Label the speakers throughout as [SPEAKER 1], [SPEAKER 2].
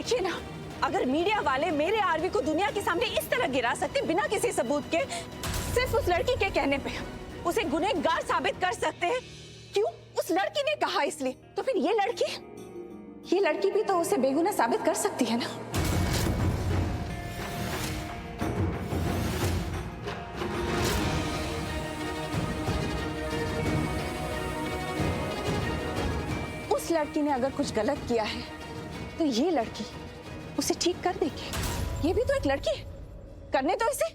[SPEAKER 1] देखिए ना, अगर मीडिया वाले मेरे आरवी को दुनिया के सामने इस तरह गिरा सकते बिना किसी सबूत के, सिर्फ उस लड़की के कहने पे उसे गुनहगार साबित कर सकते हैं। क्यों? उस लड़की ने कहा इसलिए। तो फिर ये लड़की भी तो उसे बेगुनाह साबित कर सकती है ना। उस लड़की ने अगर कुछ गलत किया है तो ये लड़की उसे ठीक कर देगी। ये भी तो एक लड़की है, करने दो इसे।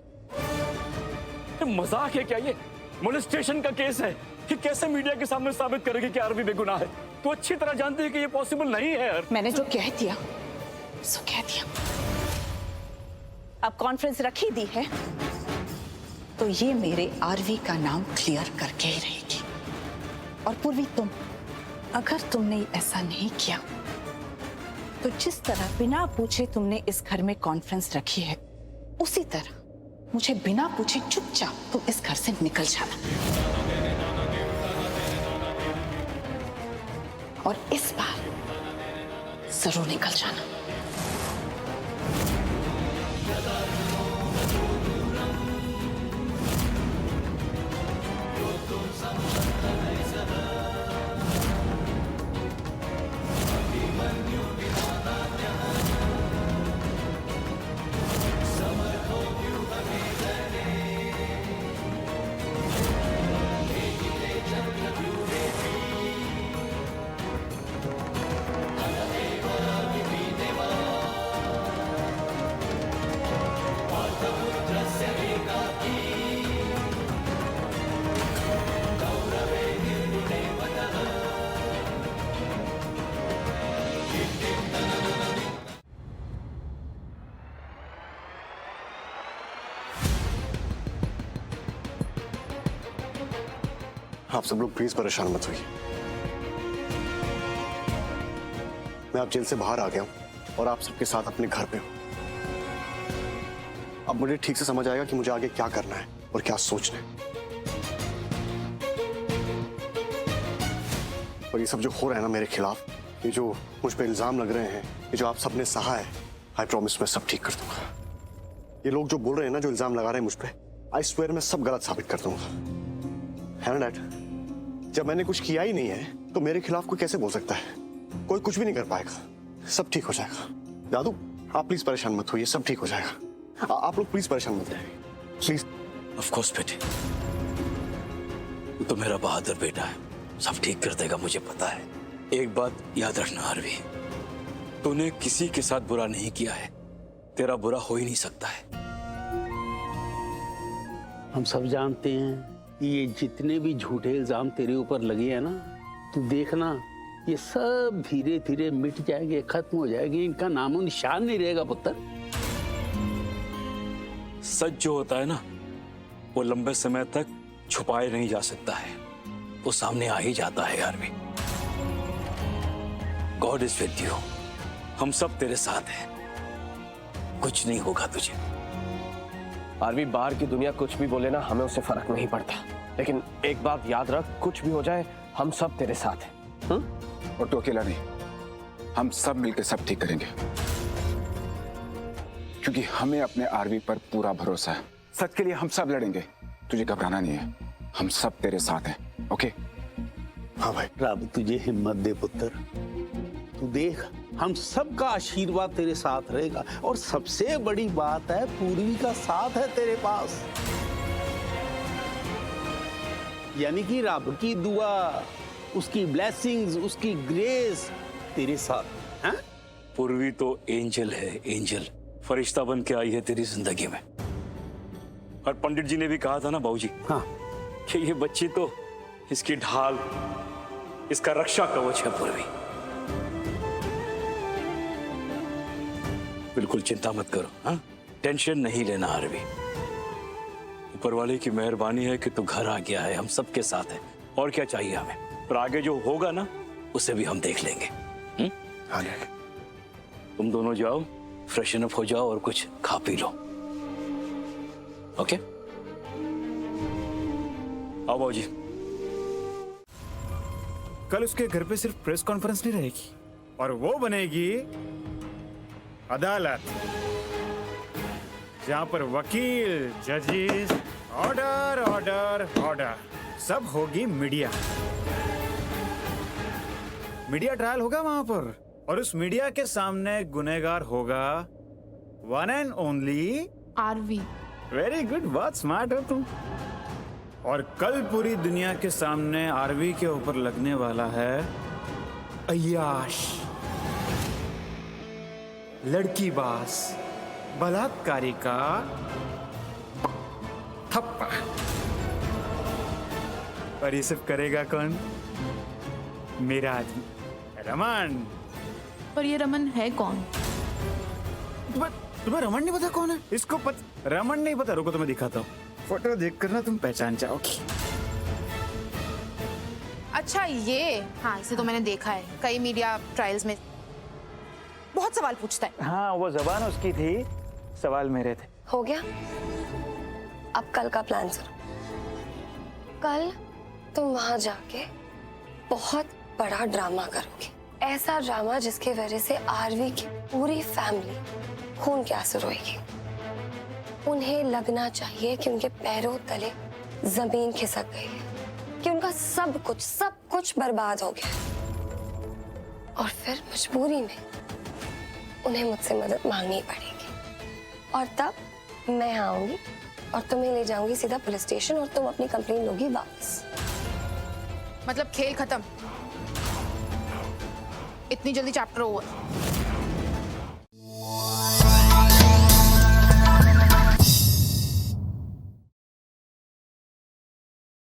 [SPEAKER 2] मजाक है क्या ये? मोलेस्टेशन का केस है कि कैसे मीडिया के सामने साबित करेगी कि आरवी बेगुनाह है? तो अच्छी तरह जानती है कि ये पॉसिबल नहीं है यार।
[SPEAKER 1] मैंने जो कह दिया सो कह दिया। अब कॉन्फ्रेंस रखी दी है तो ये मेरे आरवी का नाम क्लियर करके ही रहेगी। और पूर्वी, अगर तुमने ऐसा नहीं किया तो जिस तरह बिना पूछे तुमने इस घर में कॉन्फ्रेंस रखी है, उसी तरह मुझे बिना पूछे चुपचाप तुम इस घर से निकल जाना। और इस बार जरूर निकल जाना।
[SPEAKER 3] आप सब लोग प्लीज परेशान मत होइए। मैं अब जेल से बाहर आ गया हूं और आप सबके साथ अपने घर पे हूं। अब मुझे ठीक से समझ आएगा कि मुझे आगे क्या करना है और क्या सोचना है। और ये सब जो हो रहा है ना मेरे खिलाफ, ये जो मुझ पे इल्जाम लग रहे हैं, ये जो आप सबने सहा है, आई प्रॉमिस मैं सब ठीक कर दूंगा। ये लोग जो बोल रहे हैं ना, जो इल्जाम लगा रहे हैं मुझ पे, आई स्वेयर मैं सब गलत साबित कर दूंगा। है ना डैड? जब मैंने कुछ किया ही नहीं है तो मेरे खिलाफ कोई कैसे बोल सकता है? कोई कुछ भी नहीं कर पाएगा। सब ठीक हो जाएगा। दादू आप प्लीज परेशान मत होइए, सब ठीक हो जाएगा। आप लोग प्लीज परेशान मत होइए प्लीज।
[SPEAKER 2] ऑफ कोर्स बेटे, तू तो मेरा बहादुर बेटा है, सब ठीक कर देगा, मुझे पता है। एक बात याद रखना आरवी, तूने किसी के साथ बुरा नहीं किया है, तेरा बुरा हो ही नहीं सकता है।
[SPEAKER 4] हम सब जानते हैं ये जितने भी झूठे इल्जाम तेरे ऊपर लगे हैं ना, तू देखना ये सब धीरे धीरे मिट जाएंगे, खत्म हो जाएंगे, इनका नामो निशान नहीं रहेगा पुत्र।
[SPEAKER 2] सच जो होता है ना, वो लंबे समय तक छुपाए नहीं जा सकता है, वो सामने आ ही जाता है यार भी। गॉड इज विद यू, हम सब तेरे साथ हैं, कुछ नहीं होगा तुझे।
[SPEAKER 5] आरवी, बाहर की दुनिया कुछ भी बोले ना, हमें उससे फर्क नहीं पड़ता, लेकिन एक बात याद रख, कुछ भी हो जाए हम सब तेरे साथ हैं।
[SPEAKER 6] और तू अकेला नहीं, हम सब मिलकर सब ठीक करेंगे, क्योंकि हमें अपने आरवी पर पूरा भरोसा है। सच के लिए हम सब लड़ेंगे, तुझे घबराना नहीं है, हम सब तेरे साथ हैं। ओके?
[SPEAKER 3] हाँ भाई।
[SPEAKER 4] रब तुझे हिम्मत दे पुत्र, तू देख हम सबका आशीर्वाद तेरे साथ रहेगा। और सबसे बड़ी बात है, पूर्वी का साथ है तेरे पास, यानी कि रब की दुआ, उसकी ब्लेसिंग्स, उसकी ग्रेस तेरे साथ है।
[SPEAKER 2] पूर्वी तो एंजल है, एंजल, फरिश्ता बन के आई है तेरी जिंदगी में। और पंडित जी ने भी कहा था ना बाबूजी,
[SPEAKER 4] हाँ,
[SPEAKER 2] कि ये बच्ची तो इसकी ढाल, इसका रक्षा कवच है पूर्वी। बिल्कुल चिंता मत करो, हाँ? टेंशन नहीं लेना आरवी, ऊपर वाले की मेहरबानी है कि तू घर आ गया है, हम सबके साथ हैं, और क्या चाहिए हमें। पर आगे जो होगा ना, उसे भी हम देख लेंगे।
[SPEAKER 3] हाँ
[SPEAKER 2] तुम दोनों जाओ, फ्रेशन अप हो जाओ और कुछ खा पी लो। ओके? आओ बाबूजी।
[SPEAKER 7] कल उसके घर पे सिर्फ प्रेस कॉन्फ्रेंस नहीं रहेगी, और वो बनेगी अदालत, जहां पर वकील, जजेस, ऑर्डर ऑर्डर ऑर्डर, सब होगी मीडिया। मीडिया ट्रायल होगा वहां पर, और उस मीडिया के सामने गुनहगार होगा one and only
[SPEAKER 8] Aarvi.
[SPEAKER 7] Very good, बहुत स्मार्ट हो तुम। और कल पूरी दुनिया के सामने आरवी के ऊपर लगने वाला है अय्याश, लड़कीबाज, बलात्कारी का थप्पा। और ये सब करेगा कौन? मेरा आदमी रमन।
[SPEAKER 8] पर ये रमन है कौन?
[SPEAKER 7] तुम्हें रमन नहीं पता कौन है? इसको रमन नहीं पता? रुको तुम्हें दिखाता हूँ, फोटो देखकर ना तुम पहचान जाओगी।
[SPEAKER 8] अच्छा ये, हाँ इसे तो मैंने देखा है कई मीडिया ट्रायल्स में, बहुत सवाल पूछता है।
[SPEAKER 9] हाँ वो जबान उसकी थी, सवाल मेरे थे।
[SPEAKER 10] हो गया? अब कल का प्लान सुनो। कल तुम वहां जाके बहुत बड़ा ड्रामा करोगे, ऐसा ड्रामा जिसकी वजह से आरवी की पूरी फैमिली खून के आंसू रोएगी। उन्हें लगना चाहिए कि उनके पैरों तले जमीन खिसक गई है, कि उनका सब कुछ बर्बाद हो गया। और फिर मजबूरी में उन्हें मुझसे मदद मांगनी पड़ेगी, और तब मैं आऊंगी और तुम्हें ले जाऊंगी सीधा पुलिस स्टेशन, और तुम अपनी कंप्लेन लोगी वापस।
[SPEAKER 8] मतलब खेल खत्म, इतनी जल्दी चैप्टर ओवर।